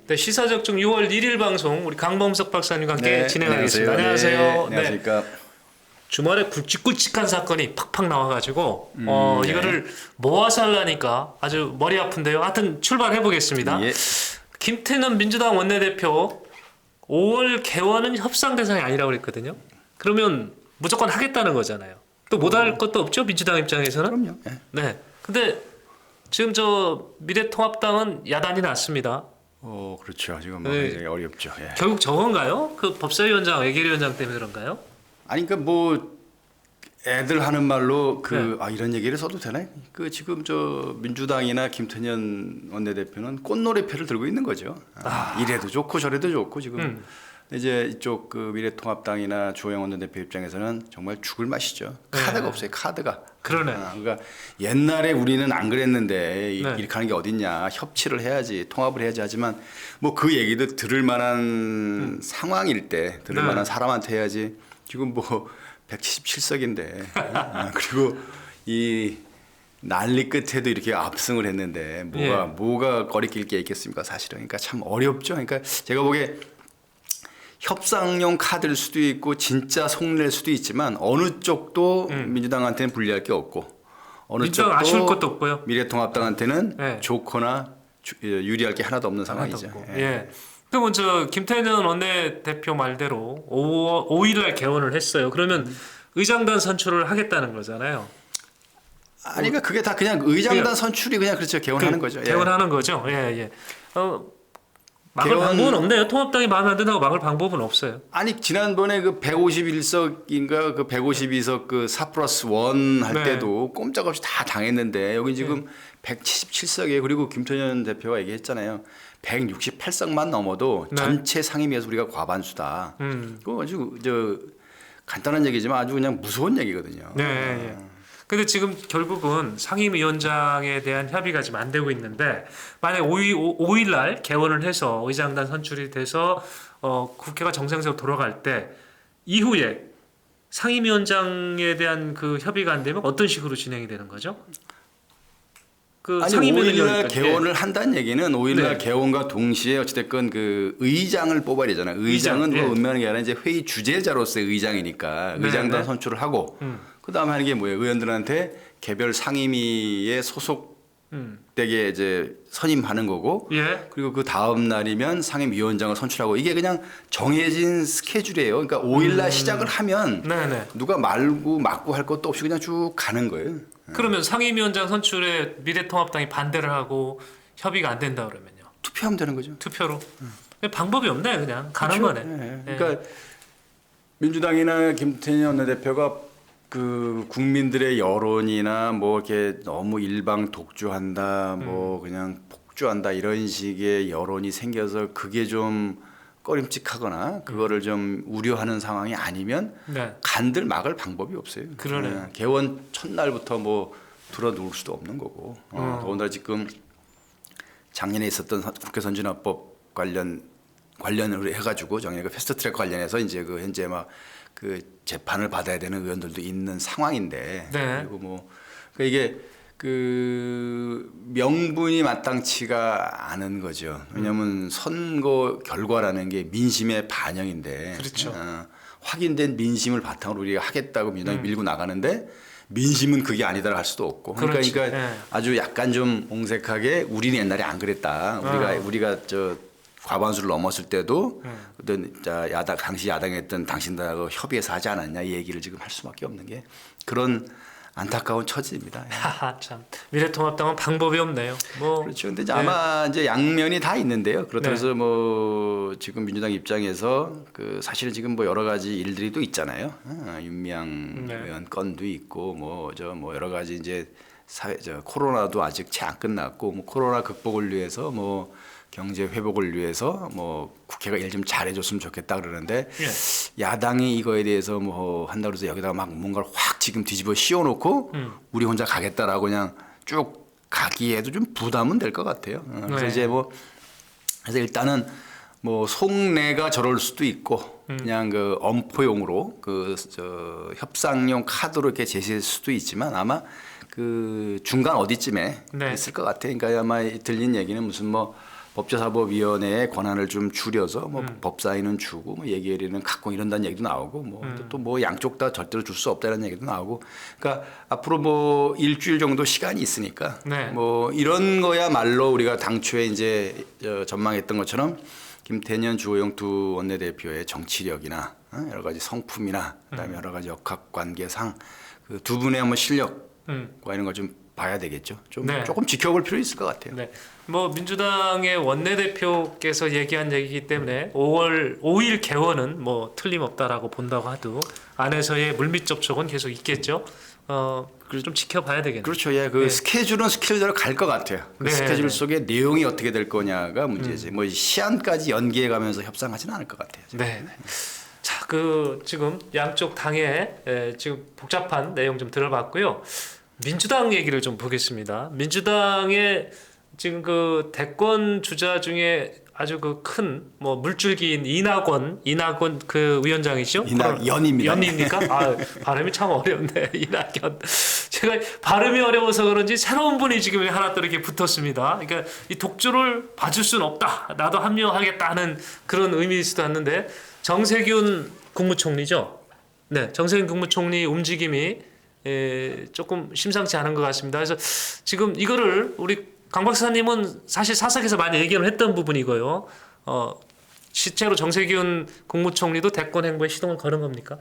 네, 시사적중 6월 1일 방송 우리 강범석 박사님과 함께 네, 진행하겠습니다. 안녕하세요. 네, 안녕하십니까. 주말에 굵직굵직한 사건이 팍팍 나와가지고 네. 이거를 모아서 하려니까 아주 머리 아픈데요. 하여튼 출발해 보겠습니다. 예. 김태년 민주당 원내대표 5월 개원은 협상 대상이 아니라고 그랬거든요. 그러면 무조건 하겠다는 거잖아요. 또 못할 것도 없죠, 민주당 입장에서는. 그럼요. 예. 네. 근데 지금 저 미래통합당은 야단이 났습니다. 그렇죠. 지금 뭐 네. 굉장히 어렵죠. 예. 결국 저건가요? 그 법사위원장, 외교위원장 때문에 그런가요? 아니 그러니까 뭐 애들 하는 말로 네. 이런 얘기를 써도 되나요? 그 지금 저 민주당이나 김태년 원내대표는 꽃노래표를 들고 있는 거죠. 이래도 좋고 저래도 좋고 지금 이제 이쪽 그 미래통합당이나 주호영 원내대표 입장에서는 정말 죽을 맛이죠. 카드가 네. 없어요. 카드가. 그러네. 그러니까 옛날에 우리는 안 그랬는데 네. 이렇게 하는 게 어딨냐, 협치를 해야지, 통합을 해야지 하지만 뭐 그 얘기도 들을 만한 상황일 때 들을 네. 만한 사람한테 해야지. 지금 뭐 177석인데 그리고 이 난리 끝에도 이렇게 압승을 했는데 뭐가 거리낄 게 있겠습니까, 사실은. 그러니까 참 어렵죠. 그러니까 제가 보기에 협상용 카드일 수도 있고 진짜 속낼 수도 있지만 어느 쪽도 민주당한테는 불리할 게 없고 어느 민주당 쪽도 아쉬울 것도 없고요. 미래통합당한테는 네. 좋거나 유리할 게 하나도 없는 상황이죠. 없고. 예. 예. 그럼 저 김태년 원내대표 말대로 5일 날 개원을 했어요. 그러면 의장단 선출을 하겠다는 거잖아요. 아니 그러니까 그게 다 그냥 의장단 선출이 그냥 그렇죠. 개원하는 거죠. 예. 개원하는 거죠. 예, 예. 막을 개원- 방법은 없네요. 통합당이 마음에 안 든다고 막을 방법은 없어요. 아니 지난번에 그 151석인가 그 152석 그 4+1 할 네. 때도 꼼짝없이 다 당했는데 여기 지금 177석이에요. 그리고 김태년 대표가 얘기했잖아요. 168석만 넘어도 네. 전체 상임위에서 우리가 과반수다. 그거 아주 저 간단한 얘기지만 아주 그냥 무서운 얘기거든요. 네. 예. 근데 지금 결국은 상임위원장에 대한 협의가 지금 안 되고 있는데 만약 5일 날 개원을 해서 의장단 선출이 돼서 국회가 정상적으로 돌아갈 때 이후에 상임위원장에 대한 그 협의가 안 되면 어떤 식으로 진행이 되는 거죠? 그 아니 상임위는 5일날 열니까- 개원을 한다는 얘기는 5일날 네. 개원과 동시에 어찌됐건 그 의장을 뽑아야 되잖아요. 의장은 의장, 뭐 예. 은밀한 게 아니라 이제 회의 주재자로서의 의장이니까 네, 의장단 네. 선출을 하고 그다음에 하는 게 뭐예요? 의원들한테 개별 상임위에 소속되게 이제 선임하는 거고 예. 그리고 그 다음 날이면 상임위원장을 선출하고 이게 그냥 정해진 스케줄이에요. 그러니까 5일날 시작을 하면 네네. 누가 말고 막고 할 것도 없이 그냥 쭉 가는 거예요. 그러면 상임위원장 선출에 미래통합당이 반대를 하고 협의가 안 된다 그러면요. 투표하면 되는 거죠. 투표로. 방법이 없네 그냥 가는 그렇죠. 거네. 예. 그러니까 민주당이나 김태년 원내대표가 그 국민들의 여론이나 뭐 이렇게 너무 일방 독주한다, 뭐 그냥 폭주한다 이런 식의 여론이 생겨서 그게 좀 꺼림칙하거나 그거를 좀 우려하는 상황이 아니면 네. 간들 막을 방법이 없어요. 그러네요. 예. 개원 첫날부터 뭐 들어놓을 수도 없는 거고. 더군다나 지금 작년에 있었던 국회 선진화법 관련으로 해가지고 작년에 그 패스트트랙 관련해서 이제 그 현재 막 그 재판을 받아야 되는 의원들도 있는 상황인데. 네. 그리고 뭐 그러니까 이게 그 명분이 마땅치가 않은 거죠. 왜냐하면 선거 결과라는 게 민심의 반영인데. 그렇죠. 확인된 민심을 바탕으로 우리가 하겠다고 민주당이 밀고 나가는데 민심은 그게 아니다라 할 수도 없고. 그렇지. 그러니까 예. 아주 약간 좀 옹색하게 우리는 옛날에 안 그랬다. 우리가 저 과반수를 넘었을 때도 어떤 당시 야당했던 당신들하고 협의해서 하지 않았냐 이 얘기를 지금 할 수밖에 없는 게 그런 안타까운 처지입니다. 예. 하하 참 미래통합당은 방법이 없네요. 뭐 그렇죠. 근데 이제 아마 이제 양면이 다 있는데요. 그렇다고 네. 해서 뭐 지금 민주당 입장에서 그 사실은 지금 뭐 여러 가지 일들이 또 있잖아요. 윤미향 네. 의원 건도 있고 뭐 여러 가지 이제 코로나도 아직 채 안 끝났고 뭐 코로나 극복을 위해서 뭐 경제 회복을 위해서 뭐 국회가 일 좀 잘해줬으면 좋겠다 그러는데 야당이 이거에 대해서 뭐 한다고 해서 여기다가 막 뭔가를 확 지금 뒤집어 씌워놓고 우리 혼자 가겠다라고 그냥 쭉 가기에도 좀 부담은 될 것 같아요. 그래서 네. 이제 뭐 그래서 일단은 뭐 속내가 저럴 수도 있고 그냥 그 엄포용으로 그 협상용 카드로 이렇게 제시할 수도 있지만 아마 그 중간 어디쯤에 네. 있을 것 같아요. 그러니까 아마 들린 얘기는 무슨 뭐 법제사법위원회의 권한을 좀 줄여서 뭐 법사위는 주고 뭐 예결위는 갖고 이런다는 얘기도 나오고 뭐 또 뭐 양쪽 다 절대로 줄 수 없다는 얘기도 나오고 그러니까 앞으로 뭐 일주일 정도 시간이 있으니까 네. 뭐 이런 거야말로 우리가 당초에 이제 전망했던 것처럼 김태년 주호영 두 원내대표의 정치력이나 여러 가지 성품이나 그다음에 여러 가지 역학관계상 그 두 분의 한번 실력과 이런 걸 좀 봐야 되겠죠. 좀 네. 조금 지켜볼 필요 있을 것 같아요. 네. 뭐 민주당의 원내대표께서 얘기한 얘기이기 때문에 5일 개원은 뭐 틀림없다라고 본다고 하도 안에서의 물밑 접촉은 계속 있겠죠. 좀 지켜봐야 되겠네요. 그렇죠. 예, 그 네. 스케줄은 스케줄대로 갈 것 같아요. 그 네, 스케줄 네. 속에 내용이 어떻게 될 거냐가 문제지. 뭐 시한까지 연기해가면서 협상하지는 않을 것 같아요. 네. 자, 지금 양쪽 당의 지금 복잡한 내용 좀 들어봤고요. 민주당 얘기를 좀 보겠습니다. 민주당의 지금 그 대권 주자 중에 아주 그 큰 뭐 물줄기인 이낙원 그 위원장이죠? 연입니다. 연입니까? 아, 발음이 참 어렵네. 이낙연. 제가 발음이 어려워서 그런지 새로운 분이 지금 하나 또 이렇게 붙었습니다. 그러니까 이 독주를 봐줄 수는 없다. 나도 합류하겠다는 그런 의미일 수도 있는데 정세균 국무총리죠. 네, 정세균 국무총리 움직임이 조금 심상치 않은 것 같습니다. 그래서 지금 이거를 우리 강 박사님은 사실 사석에서 많이 얘기를 했던 부분이고요. 실제로 정세균 국무총리도 대권 행보에 시동을 거는 겁니까?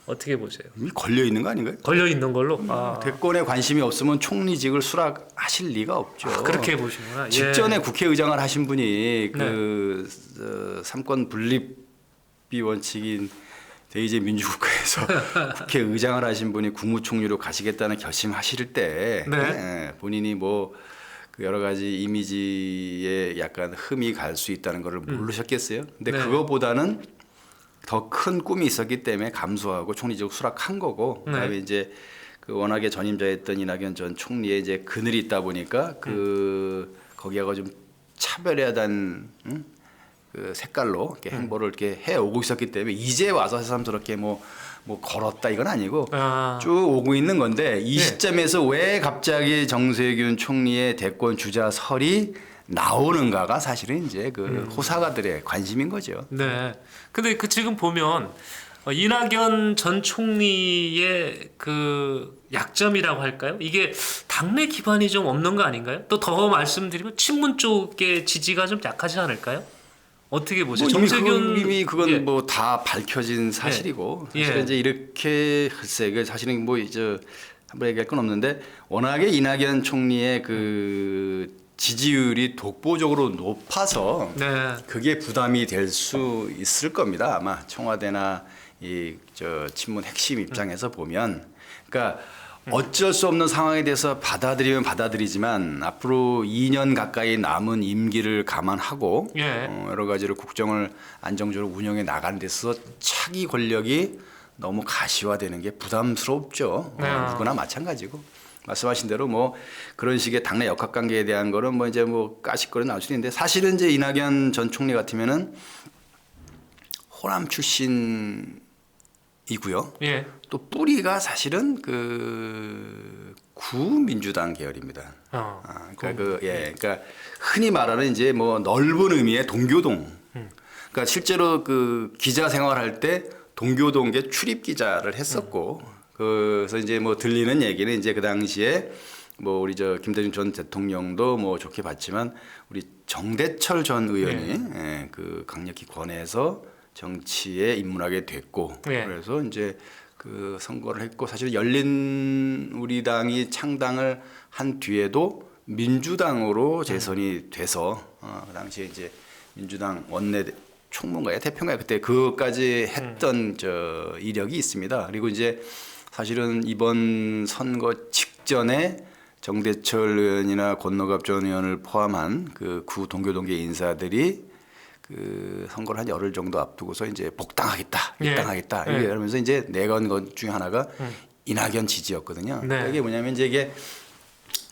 어떻게 보세요? 이미 걸려 있는 거 아닌가요? 걸려 있는 걸로. 대권에 관심이 없으면 총리직을 수락하실 리가 없죠. 그렇게 보시구나. 직전에 국회의장을 하신 분이 그 삼권 분립비 원칙인 대의제 민주국가에서 국회의장을 하신 분이 국무총리로 가시겠다는 결심하실 때 본인이 뭐 그 여러 가지 이미지에 약간 흠이 갈 수 있다는 것을 모르셨겠어요? 근데 그거보다는 더 큰 꿈이 있었기 때문에 감수하고 총리직 수락한 거고 그다음에 이제 그 워낙에 전임자였던 이낙연 전 총리의 이제 그늘이 있다 보니까 그 거기하고 좀 차별화된 그 색깔로 이렇게 행보를 이렇게 해 오고 있었기 때문에 이제 와서 새삼스럽게 뭐 걸었다 이건 아니고 쭉 오고 있는 건데 이 시점에서 왜 갑자기 정세균 총리의 대권 주자설이 나오는가가 사실은 이제 그 호사가들의 관심인 거죠. 네. 근데 그 지금 보면 이낙연 전 총리의 그 약점이라고 할까요? 이게 당내 기반이 좀 없는 거 아닌가요? 또 더 말씀드리면 친문 쪽의 지지가 좀 약하지 않을까요? 어떻게 보세요? 이미 그건 뭐 다 밝혀진 사실이고 사실은 이제 이렇게 글쎄 그 사실은 뭐 이제 한번 얘기할 건 없는데 워낙에 이낙연 총리의 그 지지율이 독보적으로 높아서 그게 부담이 될 수 있을 겁니다. 아마 청와대나 이 친문 핵심 입장에서 보면 그러니까 어쩔 수 없는 상황에 대해서 받아들이면 받아들이지만 앞으로 2년 가까이 남은 임기를 감안하고 여러 가지로 국정을 안정적으로 운영해 나가는 데서 차기 권력이 너무 가시화되는 게 부담스럽죠. 누구나 마찬가지고 말씀하신 대로 뭐 그런 식의 당내 역학관계에 대한 거는 뭐 이제 뭐 까짓거리 나올 수 있는데 사실은 이제 이낙연 전 총리 같으면은 호남 출신이고요. 또 뿌리가 사실은 그 구민주당 계열입니다. 그러니까 흔히 말하는 이제 뭐 넓은 의미의 동교동. 그러니까 실제로 그 기자 생활할 때 동교동계 출입 기자를 했었고, 그래서 이제 뭐 들리는 얘기는 이제 그 당시에 뭐 우리 김대중 전 대통령도 뭐 좋게 봤지만 우리 정대철 전 의원이 그 강력히 권해서 정치에 입문하게 됐고, 그래서 이제 그 선거를 했고 사실 열린 우리 당이 창당을 한 뒤에도 민주당으로 재선이 돼서 그 당시에 이제 민주당 원내 총무인가요 대표인가요 그때 그것까지 했던 이력이 있습니다. 그리고 이제 사실은 이번 선거 직전에 정대철 의원이나 권노갑 전 의원을 포함한 그 구 동교동계 인사들이 그 선거를 한 열흘 정도 앞두고서 이제 복당하겠다, 입당하겠다 이러면서 이제 내건 것 중에 하나가 이낙연 지지였거든요. 그러니까 이게 뭐냐면 이제 이게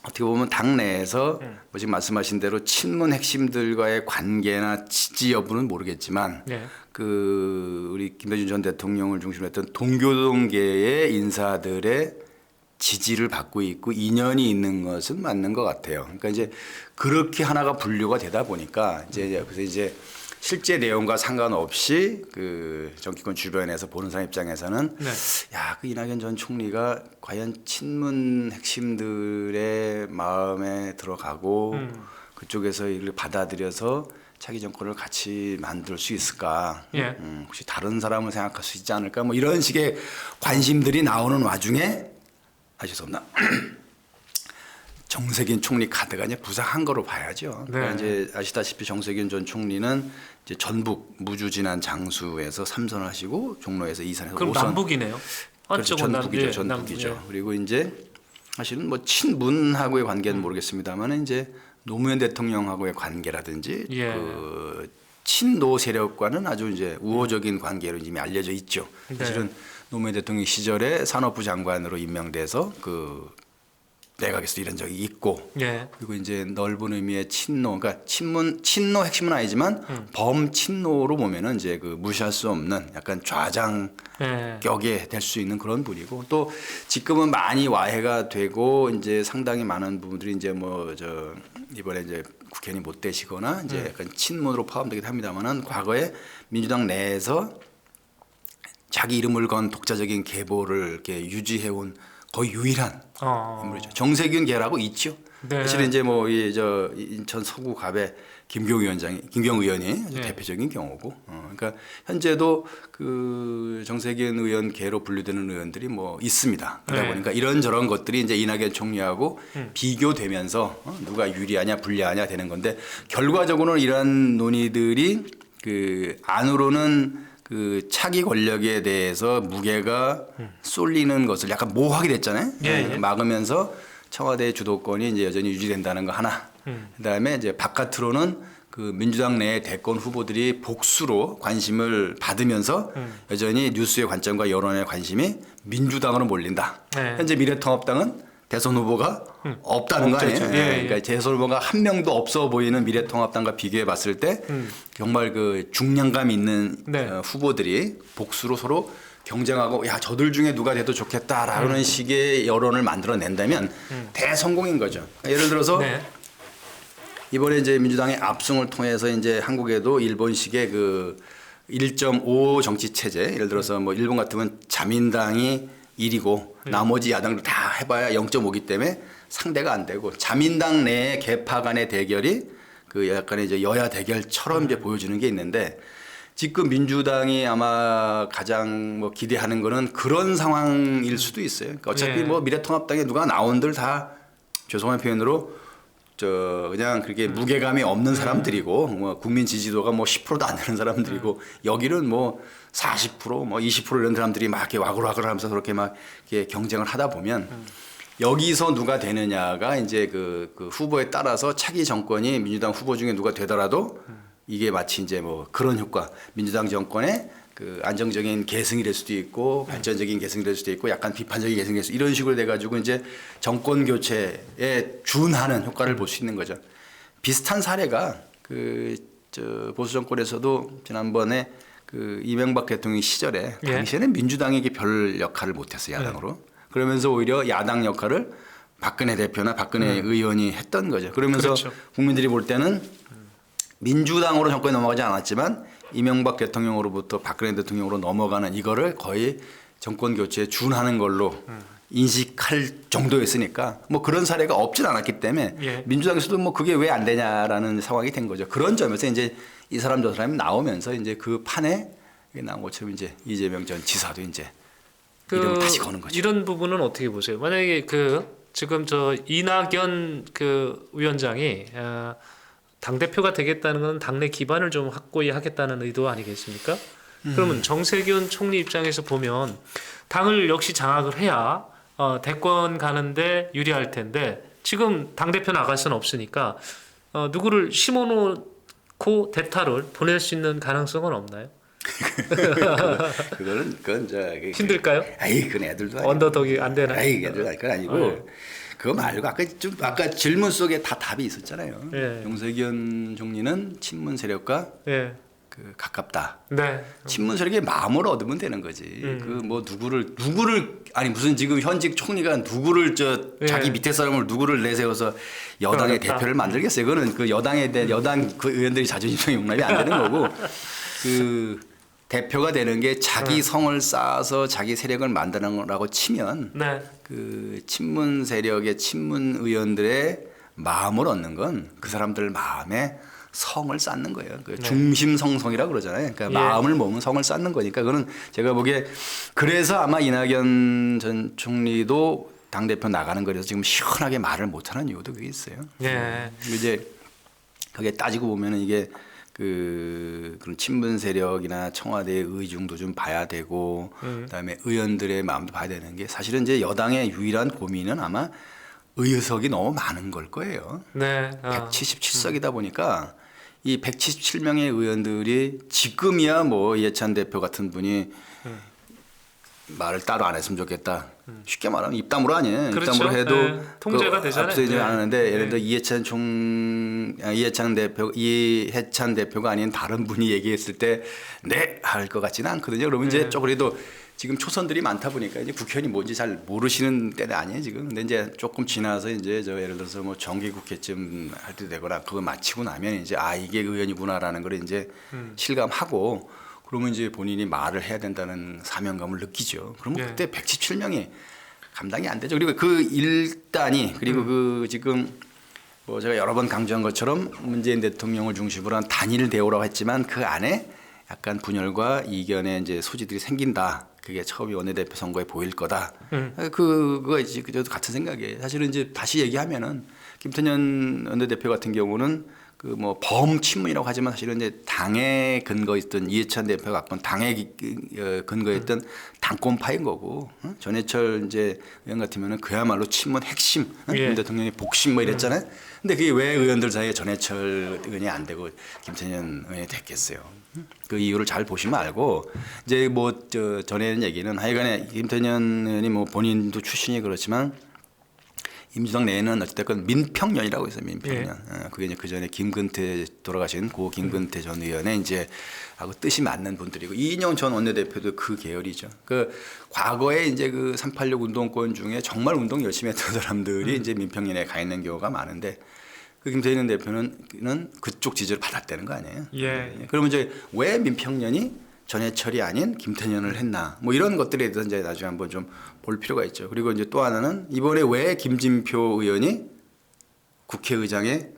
어떻게 보면 당 내에서 뭐 지금 말씀하신 대로 친문 핵심들과의 관계나 지지 여부는 모르겠지만 그 우리 김대중 전 대통령을 중심으로 했던 동교동계의 인사들의 지지를 받고 있고 인연이 있는 것은 맞는 것 같아요. 그러니까 이제 그렇게 하나가 분류가 되다 보니까 이제 그래서 이제 실제 내용과 상관없이 그 정치권 주변에서 보는 사람 입장에서는 네. 야, 그 이낙연 전 총리가 과연 친문 핵심들의 마음에 들어가고 그쪽에서 이걸 받아들여서 차기 정권을 같이 만들 수 있을까? 예. 혹시 다른 사람을 생각할 수 있지 않을까? 뭐 이런 식의 관심들이 나오는 와중에 죄송합니다. 정세균 총리 카드가 이제 부상한 거로 봐야죠. 그러니까 네. 이제 아시다시피 정세균 전 총리는 이제 전북 무주진안 장수에서 3선을 하시고 종로에서 2선에서 그럼 5선. 남북이네요. 그렇죠. 한쪽은 전북이죠. 예, 전북이죠. 남, 예. 그리고 이제 사실은 뭐 친문하고의 관계는 모르겠습니다만 이제 노무현 대통령하고의 관계라든지 예. 그 친노 세력과는 아주 이제 우호적인 관계로 이미 알려져 있죠. 네. 사실은 노무현 대통령 시절에 산업부 장관으로 임명돼서 그 내각에서 이런 적이 있고 예. 그리고 이제 넓은 의미의 친노, 그러니까 친노 핵심은 아니지만 범친노로 보면은 이제 그 무시할 수 없는 약간 좌장 예. 격에 될 수 있는 그런 분이고 또 지금은 많이 와해가 되고 이제 상당히 많은 부분들이 이제 뭐 저 이번에 이제 국회의원이 못 되시거나 이제 약간 친문으로 포함되기도 합니다만은 과거에 민주당 내에서 자기 이름을 건 독자적인 계보를 이렇게 유지해온 거의 유일한 인물이죠. 정세균 계라고 있죠. 네. 사실 이제 뭐 이 저 인천 서구갑의 김경 의원이 아주 네. 대표적인 경우고, 그러니까 현재도 그 정세균 의원 계로 분류되는 의원들이 뭐 있습니다. 그러다 네. 보니까 이런저런 것들이 이제 이낙연 총리하고 비교되면서 누가 유리하냐 불리하냐 되는 건데 결과적으로는 이러한 논의들이 그 안으로는 그 차기 권력에 대해서 무게가 쏠리는 것을 약간 모호하게 됐잖아요. 예, 예. 막으면서 청와대의 주도권이 이제 여전히 유지된다는 거 하나. 그다음에 이제 바깥으로는 그 민주당 내 대권 후보들이 복수로 관심을 받으면서 여전히 뉴스의 관점과 여론의 관심이 민주당으로 몰린다. 네. 현재 미래통합당은 대선 후보가 없다는 거 아니에요? 없죠. 예, 예. 그러니까 대선 후보가 한 명도 없어 보이는 미래통합당과 비교해 봤을 때 정말 그 중량감 있는 네. 후보들이 복수로 서로 경쟁하고 야 저들 중에 누가 돼도 좋겠다라는 식의 여론을 만들어낸다면 대성공인 거죠. 그러니까 예를 들어서 네. 이번에 이제 민주당의 압승을 통해서 이제 한국에도 일본식의 그 1.5 정치 체제, 예를 들어서 뭐 일본 같으면 자민당이 1이고 나머지 야당들 다 해봐야 0.5기 때문에 상대가 안 되고 자민당 내의 계파 간의 대결이 그 약간의 이제 여야 대결처럼 이제 보여지는 게 있는데 지금 민주당이 아마 가장 뭐 기대하는 거는 그런 상황일 수도 있어요. 그러니까 어차피 예. 뭐 미래통합당에 누가 나온들 다 죄송한 표현으로 저 그냥 그렇게 무게감이 없는 사람들이고 뭐 국민 지지도가 뭐 10%도 안 되는 사람들이고 여기는 뭐 40%뭐 20% 이런 사람들이 막 이렇게 와글와글 하면서 그렇게 막 이렇게 경쟁을 하다 보면 여기서 누가 되느냐가 이제 그 후보에 따라서 차기 정권이 민주당 후보 중에 누가 되더라도 이게 마치 이제 뭐 그런 효과 민주당 정권의 그 안정적인 계승이 될 수도 있고 발전적인 계승이 될 수도 있고 약간 비판적인 계승이 될 수도 이런 식으로 돼가지고 이제 정권 교체에 준하는 효과를 볼 수 있는 거죠. 비슷한 사례가 그 저 보수 정권에서도 지난번에 그 이명박 대통령 시절에 예. 당시에는 민주당이 이게 별 역할을 못했어요 야당으로. 그러면서 오히려 야당 역할을 박근혜 대표나 박근혜 의원이 했던 거죠. 그러면서 그렇죠. 국민들이 볼 때는 민주당으로 정권이 넘어가지 않았지만 이명박 대통령으로부터 박근혜 대통령으로 넘어가는 이거를 거의 정권 교체에 준하는 걸로 인식할 정도였으니까 뭐 그런 사례가 없진 않았기 때문에 예. 민주당에서도 뭐 그게 왜 안 되냐라는 상황이 된 거죠. 그런 점에서 이제 이 사람 저 사람이 나오면서 이제 그 판에 나온 것처럼 이제 이재명 전 지사도 이제 이름을 다시 거는 거죠. 이런 부분은 어떻게 보세요? 만약에 그 지금 저 이낙연 그 위원장이 당 대표가 되겠다는 건 당내 기반을 좀 확고히 하겠다는 의도 아니겠습니까? 그러면 정세균 총리 입장에서 보면 당을 역시 장악을 해야 대권 가는데 유리할 텐데 지금 당 대표 나갈 수는 없으니까 누구를 심어놓고 대타를 보낼 수 있는 가능성은 없나요? 그건 힘들까요? 아이 그건 애들도 아니고. 언더독이 안 되나? 아이 애들 알 건 아니고. 네. 그거 말고 아까 질문 속에 다 답이 있었잖아요. 예. 정세균 총리는 친문 세력과 예. 그 가깝다. 네. 친문 세력의 마음을 얻으면 되는 거지. 그 뭐 누구를 아니 무슨 지금 현직 총리가 누구를 예. 자기 밑에 사람을 누구를 내세워서 여당의 어렵다. 대표를 만들겠어요. 그거는 그 여당에 대한 여당 그 의원들이 자존심이 용납이 안 되는 거고 그 대표가 되는 게 자기 성을 쌓아서 자기 세력을 만드는 거라고 치면 네. 그 친문 세력의 친문 의원들의 마음을 얻는 건 그 사람들 마음에 성을 쌓는 거예요. 그 중심성성이라고 그러잖아요. 그러니까 예. 마음을 모으면 성을 쌓는 거니까 그거는 제가 보기에 그래서 아마 이낙연 전 총리도 당 대표 나가는 거라서 지금 시원하게 말을 못하는 이유도 그게 있어요. 예. 이제 그게 따지고 보면은 이게 그런 친문 세력이나 청와대의 의중도 좀 봐야 되고 그다음에 의원들의 마음도 봐야 되는 게 사실은 이제 여당의 유일한 고민은 아마 의석이 너무 많은 걸 거예요. 네. 177석이다 보니까 이 177명의 의원들이 지금이야 뭐 이해찬 대표 같은 분이 말을 따로 안 했으면 좋겠다. 쉽게 말하면 입담으로 아니에요. 그렇죠. 입담으로 해도 네. 통제가 되잖아요. 앞서 이제 네. 하는데 예를 들어 이해찬 대표가 아닌 다른 분이 얘기했을 때 네 할 것 같지는 않거든요. 그러면 이제 그래도 지금 초선들이 많다 보니까 이제 국회의원이 뭔지 잘 모르시는 때는 아니에요 지금. 근데 이제 조금 지나서 이제 저 예를 들어서 뭐 정기국회쯤 할 때 되거나 그거 마치고 나면 이제 아 이게 의원이구나라는 걸 이제 실감하고 그러면 이제 본인이 말을 해야 된다는 사명감을 느끼죠. 그러면 네. 그때 117명이 감당이 안 되죠. 그리고 그 일단이 그리고 그 지금 뭐 제가 여러 번 강조한 것처럼 문재인 대통령을 중심으로 한 단일 대우라고 했지만 그 안에 약간 분열과 이견의 이제 소지들이 생긴다. 그게 처음에 원내대표 선거에 보일 거다. 그거 이제 그저도 같은 생각이에요. 사실은 이제 다시 얘기하면은 김태년 원내대표 같은 경우는 그 뭐 범친문이라고 하지만 사실은 이제 당에 근거했던 이해찬 대표가 갖고 온 당에 근거했던 당권파인 거고 전해철 이제 의원 같으면은 그야말로 친문 핵심 김 대통령의 복심 뭐 이랬잖아요. 근데 그게 왜 의원들 사이에 전해철 의원이 안 되고 김태년 의원이 됐겠어요. 그 이유를 잘 보시면 알고 이제 뭐 저 전에는 얘기는 하여간에 김태년 의원이 뭐 본인도 출신이 그렇지만 임주당 내에는 어쨌든 민평연이라고 있어요. 민평연. 그게 이제 그 전에 김근태 돌아가신 고 김근태 전 의원의 이제 하고 뜻이 맞는 분들이고 이인영 전 원내대표도 그 계열이죠. 그 과거에 이제 그 386 운동권 중에 정말 운동 열심히 했던 사람들이 이제 민평연에 가 있는 경우가 많은데 그 김태년 대표는 그쪽 지지를 받았다는 거 아니에요. 예. 그러면 이제 왜 민평연이 전해철이 아닌 김태년을 했나 뭐 이런 것들에 대해서 이제 나중에 한번 좀 볼 필요가 있죠. 그리고 이제 또 하나는 이번에 왜 김진표 의원이 국회의장에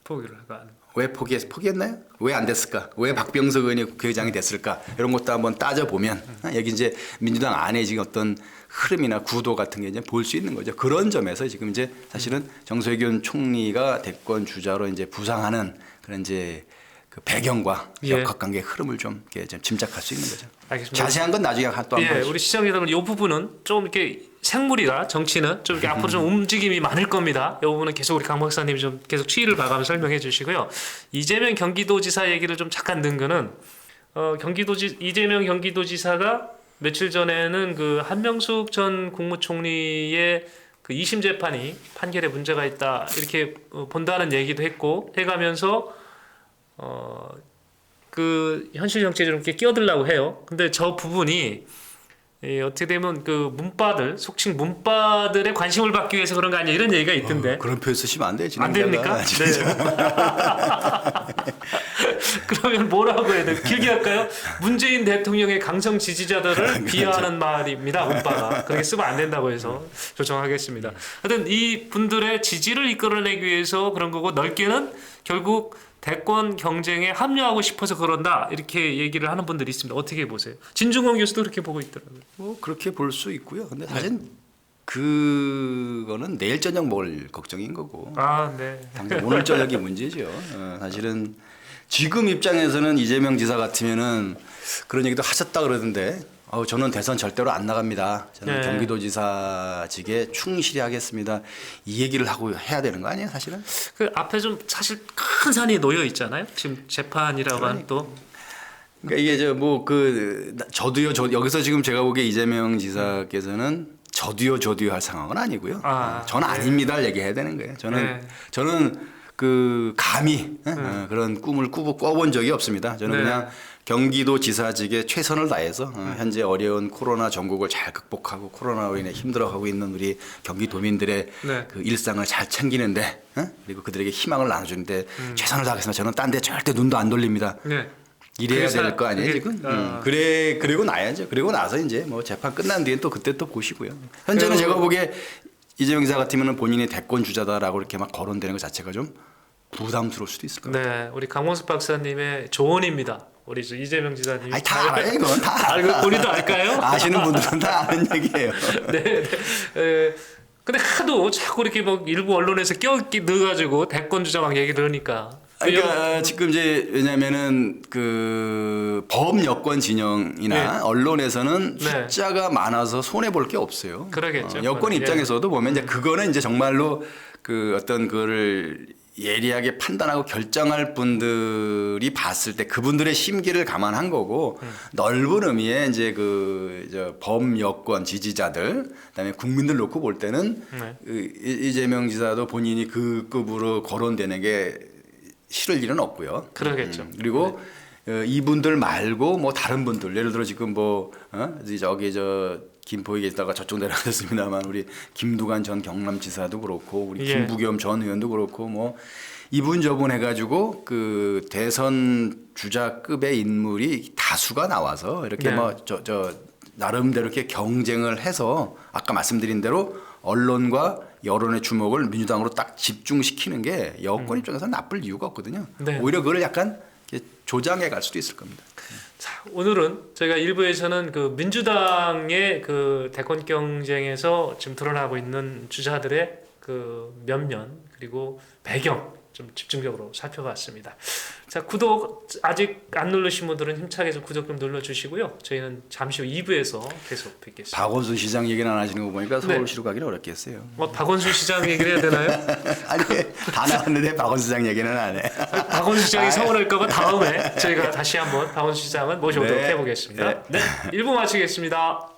포기를 하가. 왜 포기했나요? 왜 안 됐을까? 왜 박병석 의원이 국회의장이 됐을까? 이런 것도 한번 따져 보면 여기 이제 민주당 안에 지금 어떤 흐름이나 구도 같은 게 이제 볼 수 있는 거죠. 그런 점에서 지금 이제 사실은 정세균 총리가 대권 주자로 이제 부상하는 그런 이제 그 배경과 역학관계 흐름을 좀 이렇게 좀 짐작할 수 있는 거죠. 알겠습니다. 자세한 건 나중에 또 한번. 우리 시청자들은 이 부분은 좀 이렇게 생물이라 정치는 좀 이렇게 앞으로 좀 움직임이 많을 겁니다. 이 부분은 계속 우리 강 박사님이 좀 계속 추이를 봐가면서 설명해 주시고요. 이재명 경기도지사 얘기를 좀 잠깐 든 거는 이재명 경기도지사가 며칠 전에는 그 한명숙 전 국무총리의 그 2심 재판이 판결에 문제가 있다 이렇게 본다는 얘기도 했고 해가면서 그 현실 정치에 좀 이렇게 끼어들려고 해요. 근데 저 부분이 어떻게 되면 그 문바들 속칭 문바들의 관심을 받기 위해서 그런 거 아니야 이런 얘기가 있던데. 그런 표현 쓰시면 안 돼요. 안 됩니까? 네. 그러면 뭐라고 해야 돼? 길게 할까요? 문재인 대통령의 강성 지지자들을 비하하는 말입니다. 문바가 그렇게 쓰면 안 된다고 해서 조정하겠습니다. 하여튼 이 분들의 지지를 이끌어내기 위해서 그런 거고 넓게는 결국 대권 경쟁에 합류하고 싶어서 그런다 이렇게 얘기를 하는 분들이 있습니다. 어떻게 보세요? 진중권 교수도 그렇게 보고 있더라고요. 뭐 그렇게 볼 수 있고요. 근데 사실 그거는 내일 저녁 먹을 걱정인 거고. 네. 당장 오늘 저녁이 문제죠. 사실은 지금 입장에서는 이재명 지사 같으면은 그런 얘기도 하셨다 그러던데. 저는 대선 절대로 안 나갑니다. 저는 경기도지사직에 충실히 하겠습니다. 이 얘기를 하고 해야 되는 거 아니에요, 사실은? 그 앞에 좀 사실 큰 산이 놓여 있잖아요. 지금 재판이라고 하는 또. 그러니까 이게 저도요. 여기서 지금 제가 보기에 이재명 지사께서는 저도요 할 상황은 아니고요. 저는 아닙니다를 얘기해야 되는 거예요. 저는 감히 그런 꿈을 꿔본 적이 없습니다. 저는 네. 그냥 경기도지사직에 최선을 다해서 현재 어려운 코로나 전국을 잘 극복하고 코로나로 인해 힘들어하고 있는 우리 경기도민들의 네. 그 일상을 잘 챙기는데 그리고 그들에게 희망을 나눠주는데 최선을 다하겠습니다. 저는 딴 데 절대 눈도 안 돌립니다. 네. 이래야 그래서 될 거 아니에요 그게- 지금? 그리고 나야죠. 그리고 나서 이제 뭐 재판 끝난 뒤엔 또 그때 또 보시고요. 현재는 제가 보기에 이재명 기자 같으면 본인이 대권 주자다라고 이렇게 막 거론되는 것 자체가 좀 부담스러울 수도 있을 거예요. 네, 우리 강원숙 박사님의 조언입니다. 우리 이재명 지사님. 아니 다 알아요 이건 다 알고 본인도 알까요? 아시는 분들은 다 아는 얘기예요. 네. 네. 근데 하도 자꾸 이렇게 막 일부 언론에서 넣어가지고 대권 주자 막 얘기 들으니까. 그러니까 지금 이제 왜냐면은 그 범여권 진영이나 네. 언론에서는 네. 숫자가 많아서 손해 볼 게 없어요. 그러겠죠. 여권 예. 입장에서도 보면 이제 그거는 이제 정말로 그 어떤 그거를 예리하게 판단하고 결정할 분들이 봤을 때 그분들의 심기를 감안한 거고 넓은 의미의 이제 그 범여권 지지자들 그다음에 국민들 놓고 볼 때는 네. 그 이재명 지사도 본인이 그 급으로 거론되는 게 싫을 일은 없고요. 그러겠죠. 그리고 이분들 말고 뭐 다른 분들 예를 들어 지금 뭐 저기 김포에 계시다가 저쪽 내려가셨습니다만 우리 김두관 전 경남지사도 그렇고 우리 예. 김부겸 전 의원도 그렇고 뭐 이분 저분 해가지고 그 대선 주자급의 인물이 다수가 나와서 이렇게 네. 뭐 나름대로 이렇게 경쟁을 해서 아까 말씀드린 대로 언론과 여론의 주목을 민주당으로 딱 집중시키는 게 여권 입장에서는 나쁠 이유가 없거든요. 네. 오히려 그걸 약간 이렇게 조장해 갈 수도 있을 겁니다. 자, 오늘은 저희가 일부에서는 그 민주당의 그 대권 경쟁에서 지금 드러나고 있는 주자들의 그 면면 그리고 배경 좀 집중적으로 살펴봤습니다. 자, 구독 아직 안 누르신 분들은 힘차게 좀 구독 좀 눌러주시고요. 저희는 잠시 후 2부에서 계속 뵙겠습니다. 박원순 시장 얘기는 안 하시는 거 보니까 서울시로 가기는 어렵겠어요. 박원순 시장 얘기를 해야 되나요? 아니 다 나왔는데 박원순 시장 얘기는 안 해. 박원순 시장이 서운할까봐 다음에 저희가 다시 한번 박원순 시장은 모셔보도록 네. 해보겠습니다. 네, 1부 마치겠습니다.